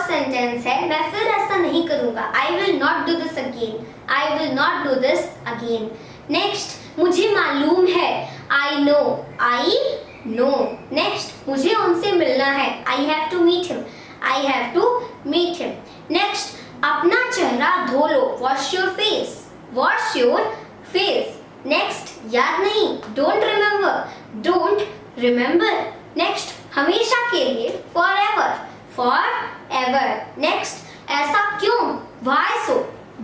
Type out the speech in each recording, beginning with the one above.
Sentence है, मैं फिर ऐसा नहीं करूंगा। I will not do this again. I will not do this again. Next, मुझे मालूम है, I know. I know. Next, मुझे उनसे मिलना है, I have to meet him. I have to meet him. Next, अपना चेहरा धो लो, wash your face. Wash your face. Next, याद नहीं, don't remember. Don't remember. Next, हमेशा के लिए, forever. Forever. नेक्स्ट, ऐसा क्यों, why so.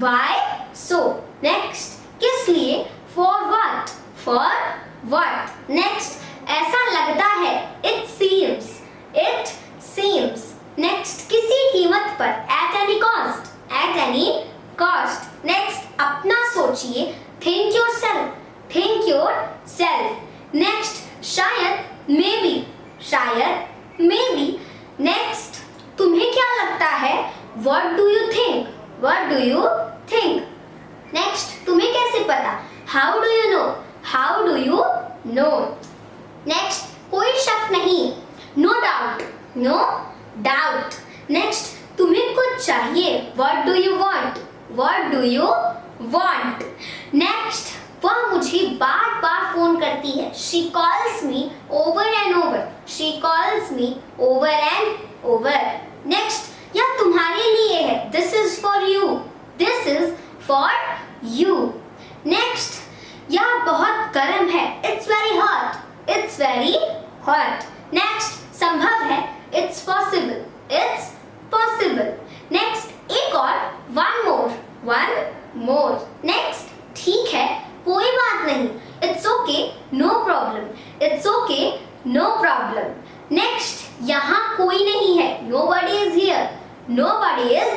Why so. Next, किस लिए, for what. For what. Next, ऐसा लगता है, it seems. It seems. Next, किसी कीमत पर, at any cost. At any cost. Next, अपना सोचिए, think yourself. Think yourself. Next, शायद, maybe. शायद, maybe. नेक्स्ट, तुम्हें क्या लगता है, what do you think. What do you think. Next, तुम्हें कैसे पता, how do you know. How do you know. Next, कोई शक नहीं, no doubt. No doubt. Next, तुम्हें कुछ चाहिए, what do you want. What do you want. Next, वह मुझे बार बार फोन करती है, she calls me over and over. She calls me over and over. Next, यह तुम्हारे लिए है, this is for you. This is for you. Next, यह बहुत गर्म है, it's very hot. It's very hot. Next, संभव है, it's possible. It's possible. Next, एक और, one more. One more. Next, ठीक है, कोई बात नहीं, it's okay, no problem. It's okay, no problem. Next, यहाँ कोई नहीं है, nobody is here. Nobody is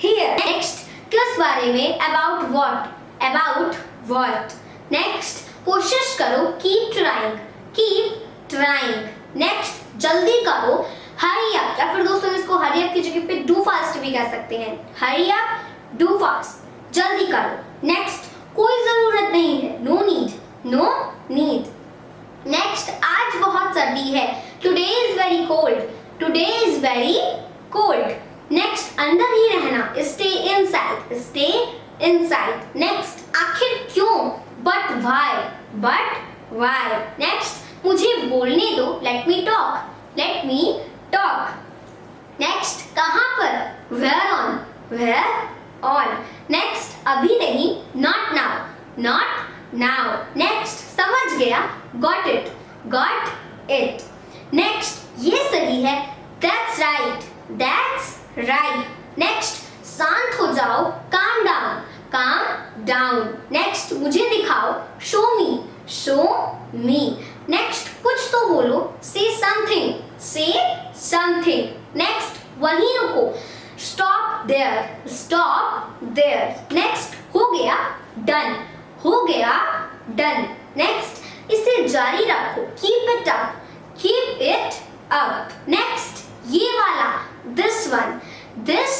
here. Next, किस बारे में, about what. About what. Next, कोशिश करो, keep trying. Keep trying. Next, जल्दी करो, hurry up. या फिर दोस्तों इसको hurry up की जगह पे do fast भी कह सकते हैं. hurry up, do fast. जल्दी करो. नेक्स्ट, कोई जरूरत नहीं है, no need. No need. Next, आज बहुत सर्दी है, today is very cold. Today is very cold. Next, अंदर ही रहना, stay inside. Stay inside. Next, आखिर क्यों, but why. But why. Next, मुझे बोलने दो, let me talk. Let me talk. Next, कहाँ पर, where on. Where on. Next, अभी नहीं, not now. Not now. Next, समझ गया, got it. Got it. Next, ये सही है, that's right. That's right. Next, शांत हो जाओ, calm down. Calm down. Next, मुझे दिखाओ, show me. Show me. Next, कुछ तो बोलो, say something. Say something. Next, वहीं रुको, stop there. Stop there. Next, हो गया, done. हो गया, done. नेक्स्ट, इसे जारी रखो, keep it up. Keep it up. Next, ये वाला, this one. This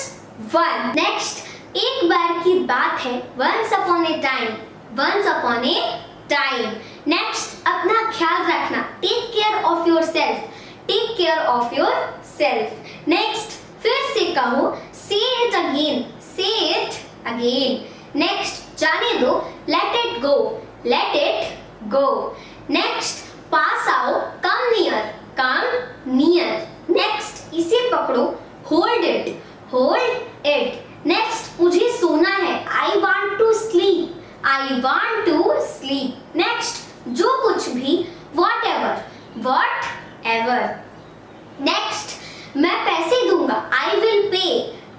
one. Next, एक बार की बात है, once upon a time. Once upon a time. Next, अपना ख्याल रखना, take care of yourself. Take care of yourself. Next, फिर से कहो, say it again. Say it again. Next, जाने दो, let it go. Let it go. Next, पास आओ, come near. Come near. Next, इसे पकड़ो, hold it. Hold it. Next, मुझे सोना है, I want to sleep. I want to sleep. Next, जो कुछ भी, whatever. Whatever. नेक्स्ट, मैं पैसे दूंगा, I will pay.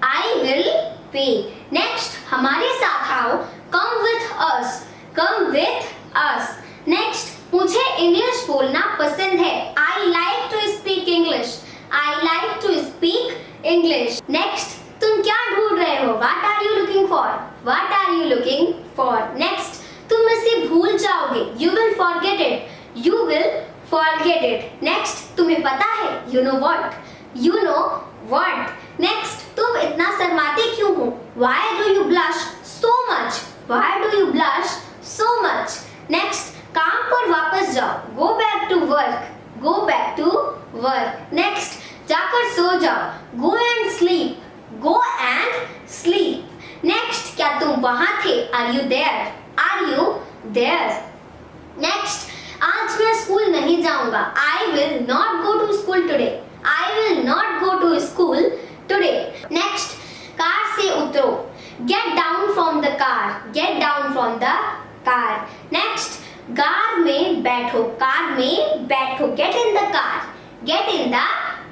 I will pay. Next, हमारे साथ आओ, come with us. Come with us. Next, मुझे इंग्लिश बोलना पसंद है, I like to speak English. I like to speak English. Next, तुम क्या ढूंढ रहे हो, what are you looking for. What are you looking for. Next, तुम इसे भूल जाओगे, you will forget it. You will forget it. Next, तुम्हें पता है, you know what. You know what. Next, तुम इतना शर्माते क्यों हो, why do you blush so much. Why do you blush so much. Next, काम पर वापस जाओ, go back to work. Go back to work. Next, जाकर सो जाओ, go and sleep. Go and sleep. Next, क्या तुम वहां थे? Are you there? Are you there? Next, आज मैं स्कूल नहीं जाऊंगा. I will not go to school today. I will not go to school today. Next, car से उतरो. Get down from the car. Get down from the car. Next, car में बैठो. Car में बैठो. Get in the car. Get in the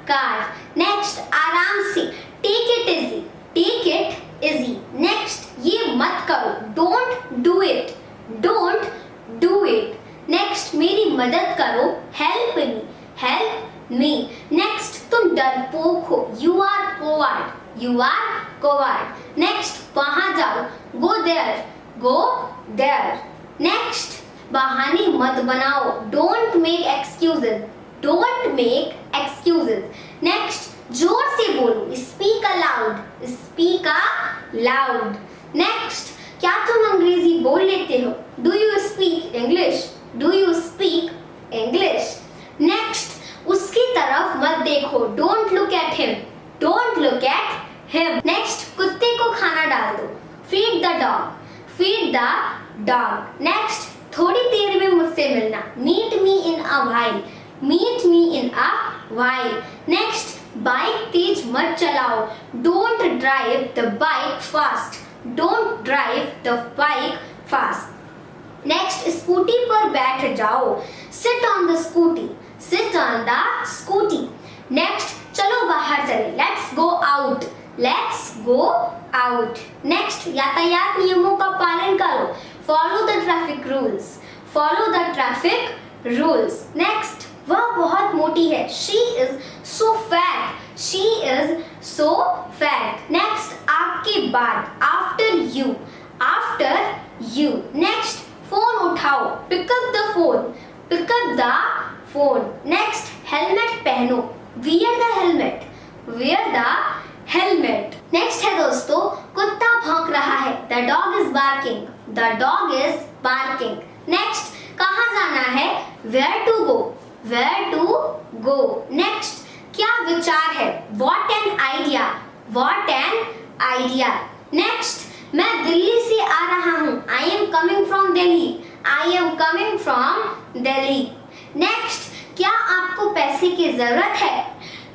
car. Next, आराम से. Take it easy. Take it easy. Next, ये मत करो. Don't do it. Don't do it. Next, मेरी मदद करो. Help me. Help me. Next, तुम डरपोक हो. You are coward. You are coward. Next, वहां जाओ. Go there. Go there. Next, बहाने मत बनाओ. Don't make excuses. Don't make excuses. Next, जोर से बोलो. Speak aloud. Speak aloud. Next, क्या तुम अंग्रेजी बोल लेते हो? Do you speak English? Do you speak English? Next, उसकी तरफ मत देखो. Don't look at him. Don't look at him. Next, कुत्ते को खाना डाल दो. Feed the dog. Feed the dog. Next, थोड़ी देर में मुझसे मिलना. Meet me in a while. Meet me in a while. Next, bike तेज मत चलाओ. Don't drive the bike fast. Don't drive the bike fast. Next, scooty पर बैठ जाओ. Sit on the scooty. Sit on the scooty. Next, चलो बाहर चले. Let's go out. Let's go out. Next, यातायात नियमों का पालन करो. Follow the traffic rules. Follow the traffic rules. Next, वह बहुत मोटी है. She is so fat. She is so fat. Next, आपके बाद. After you. After you. Next, phone उठाओ. Pick up the phone. Pick up the phone. Next, helmet पहनो. Wear the helmet. Wear the helmet. Next है दोस्तों, कुत्ता भौंक रहा है. The dog is barking. The dog is barking. Next, कहाँ जाना है? Where to go. Where to go. Next, क्या विचार है? What an idea. What an idea. Next, मैं दिल्ली से आ रहा हूँ. I am coming from Delhi. I am coming from Delhi. Next, क्या आपको पैसे की जरूरत है?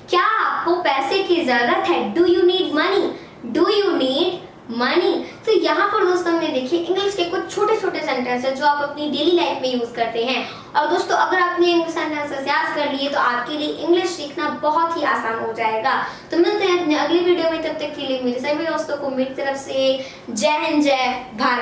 क्या आपको पैसे की जरूरत है? Do you need money? Do you need money? तो यहाँ पर दोस्तों हमने देखिए इंग्लिश के कुछ छोटे छोटे सेंटेंस है जो आप अपनी डेली लाइफ में यूज करते हैं. और दोस्तों अगर आपने इंग्लिश सेंटेंसेस याद कर लिए तो आपके लिए इंग्लिश सीखना बहुत ही आसान हो जाएगा. तो मिलते हैं अपने अगली वीडियो में. तब तक के लिए मेरे सभी दोस्तों को मेरी तरफ से जय हिंद, जय भारत.